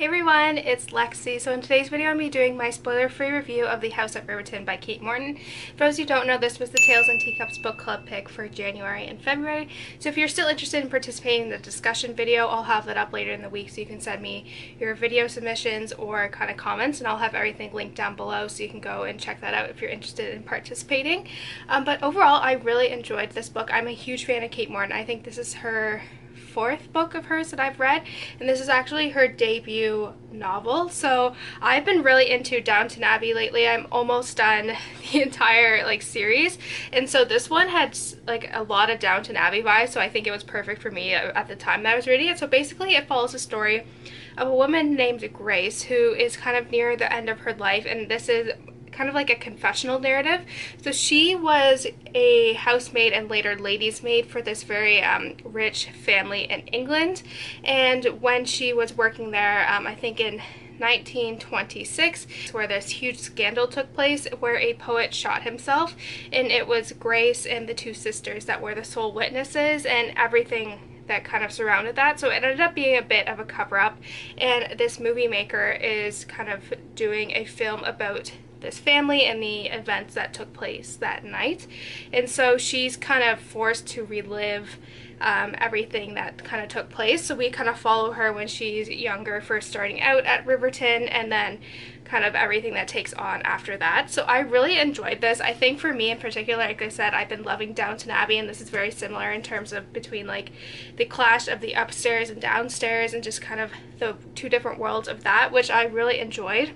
Hey everyone, it's Lexi. So in today's video I'm going to be doing my spoiler-free review of the House at Riverton by Kate Morton. For those who don't know, this was the Tales and Teacups book club pick for January and February. So if you're still interested in participating in the discussion video, I'll have that up later in the week so you can send me your video submissions or kind of comments, and I'll have everything linked down below so you can go and check that out if you're interested in participating. But overall, I really enjoyed this book. I'm a huge fan of Kate Morton. I think this is her fourth book of hers that I've read, and this is actually her debut novel. So I've been really into Downton Abbey lately. I'm almost done the entire series, and so this one had a lot of Downton Abbey vibes, so I think it was perfect for me at the time that I was reading it. So basically it follows the story of a woman named Grace who is kind of near the end of her life, and this is kind of like a confessional narrative. So she was a housemaid and later lady's maid for this very rich family in England, and when she was working there, I think in 1926, where this huge scandal took place where a poet shot himself, and it was Grace and the two sisters that were the sole witnesses and everything that kind of surrounded that. So it ended up being a bit of a cover-up, and this movie maker is kind of doing a film about this family and the events that took place that night, and so she's kind of forced to relive everything that kind of took place. So we kind of follow her when she's younger, first starting out at Riverton, and then kind of everything that takes on after that. So I really enjoyed this. I think for me in particular, like I said, I've been loving Downton Abbey, and this is very similar in terms of between the clash of the upstairs and downstairs and just kind of the two different worlds of that, which I really enjoyed.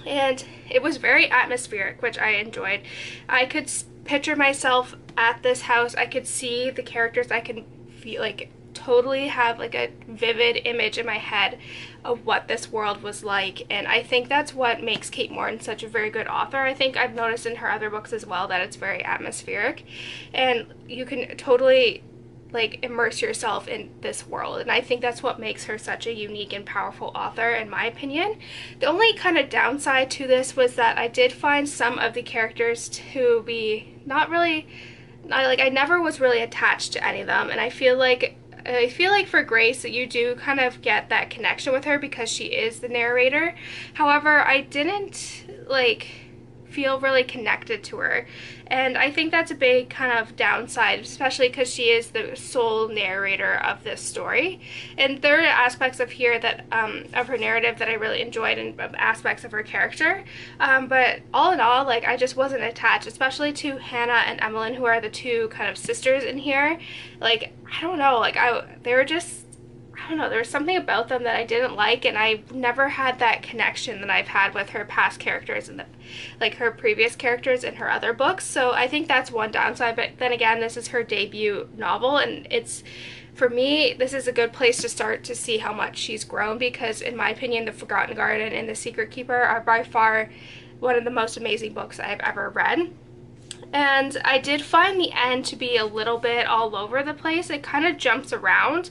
And it was very atmospheric, which I enjoyed. I could picture myself at this house. I could see the characters. I can feel totally have a vivid image in my head of what this world was like, and I think that's what makes Kate Morton such a very good author. I think I've noticed in her other books as well that it's very atmospheric, and you can totally immerse yourself in this world, and I think that's what makes her such a unique and powerful author in my opinion. The only kind of downside to this was that I did find some of the characters to be not really, I never was really attached to any of them, and I feel like for Grace you do kind of get that connection with her because she is the narrator. However, I didn't feel really connected to her, and I think that's a big kind of downside, especially because she is the sole narrator of this story. And there are aspects of here that of her narrative that I really enjoyed, and aspects of her character, but all in all, I just wasn't attached, especially to Hannah and Emmeline, who are the two kind of sisters in here. I don't know, they were just, I don't know, there was something about them that I didn't like, and I never had that connection that I've had with her past characters and her previous characters in her other books. So I think that's one downside, but then again, this is her debut novel, and it's, for me, this is a good place to start to see how much she's grown, because in my opinion, The Forgotten Garden and The Secret Keeper are by far one of the most amazing books I've ever read. And I did find the end to be a little bit all over the place. It kind of jumps around,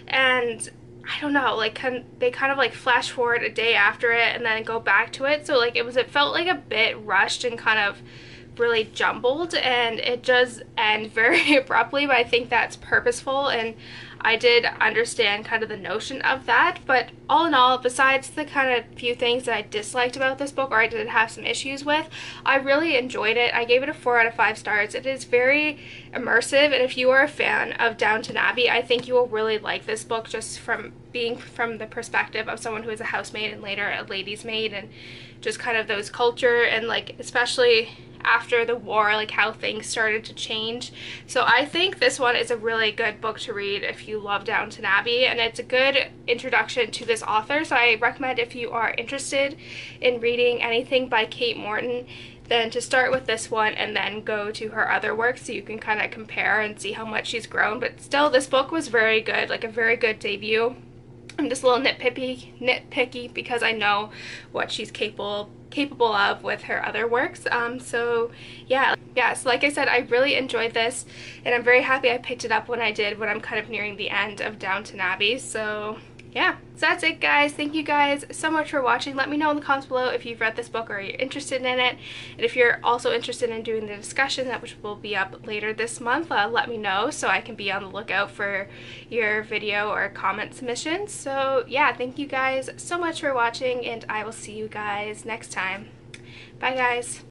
and I don't know, they kind of flash forward a day after it and then go back to it. So it felt a bit rushed and kind of really jumbled, and it does end very abruptly, but I think that's purposeful, and I did understand kind of the notion of that. But all in all, besides the kind of few things that I disliked about this book, or I did have some issues with, I really enjoyed it. I gave it a 4 out of 5 stars. It is very immersive, and if you are a fan of Downton Abbey, I think you will really like this book, just from being from the perspective of someone who is a housemaid and later a lady's maid, and just kind of those culture, and especially after the war, how things started to change. So I think this one is a really good book to read if you love Downton Abbey, and it's a good introduction to this author. So I recommend, if you are interested in reading anything by Kate Morton, then to start with this one and then go to her other works so you can kind of compare and see how much she's grown. But still, this book was very good, a very good debut. I'm just a little nitpicky because I know what she's capable of with her other works. So yeah, so like I said, I really enjoyed this, and I'm very happy I picked it up when I did, when I'm kind of nearing the end of Downton Abbey. So yeah, so that's it, guys. Thank you guys so much for watching. Let me know in the comments below if you've read this book or you're interested in it. And if you're also interested in doing the discussion, that which will be up later this month, let me know so I can be on the lookout for your video or comment submissions. So yeah, thank you guys so much for watching, and I will see you guys next time. Bye, guys.